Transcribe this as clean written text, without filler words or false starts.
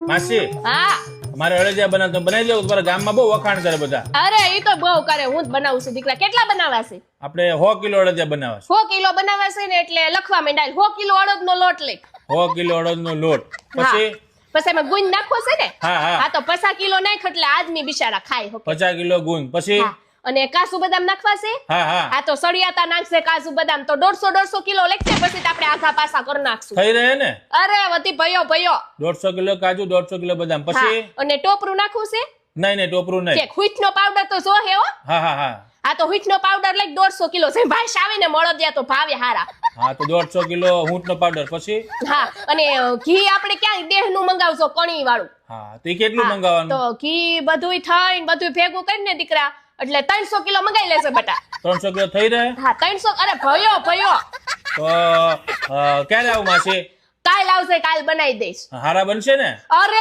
માસી હા મારે અળદિયા બનાવ તો બનાવી દેવું તમારા ગામમાં બહુ વખાણ કરે બધા અરે ઈ તો બહુ કરે હું જ બનાવું છું દીકરા કેટલા બનાવ્યા છે આપણે 100 કિલો અળદિયા બનાવવા 100 કિલો બનાવ્યા છે ને એટલે લખવા માંડાય 100 કિલો અડદનો લોટ લઈ 100 કિલો અડદનો લોટ પછી પછી એમાં ગુંદ નાખવો છે ને હા હા હા તો 50 કિલો નાખ એટલે આદમી બિચારા ખાય હકે. 50 કિલો ગુંદ પછી હા. અને કાજુ બદામ નાખવા છે હા હા આ તો સળિયાતા નાખશે કાજુ બદામ તો 150 કિલો લેખશે પછી તો આપણે આઘા પાસા કરી નાખશું થઈ રહે ને અરે વધી ભયો 150 કિલો કાજુ 150 કિલો બદામ પછી હા. અને ટોપરું નાખવું છે નહીં ટોપરું નહીં કે હુઈઠનો પાવડર તો જો હે હો હા હા હા આ તો હુઈઠનો પાવડર લઈ 150 કિલો છે ભાઈ આવીને મળો દે તો ભાવે હારા હા તો 150 કિલો ઊંટનો પાવડર પછી હા અને ઘી આપણે ક્યાં દેહનું મંગાવશો કણી વાળું હા તો ઈ કેટલું મંગાવવાનું તો ઘી બધુંય થઈને બધું ભેગું કરીને દીકરા એટલે 300 કિલો મંગાઈ લેશે બટા 300 કિલો થઈ રહે હા 300 અરે ભયો તો ક્યારે આવું માસી કાલ આવશે કાલ બનાવી દઈશ હારા બનશે ને અરે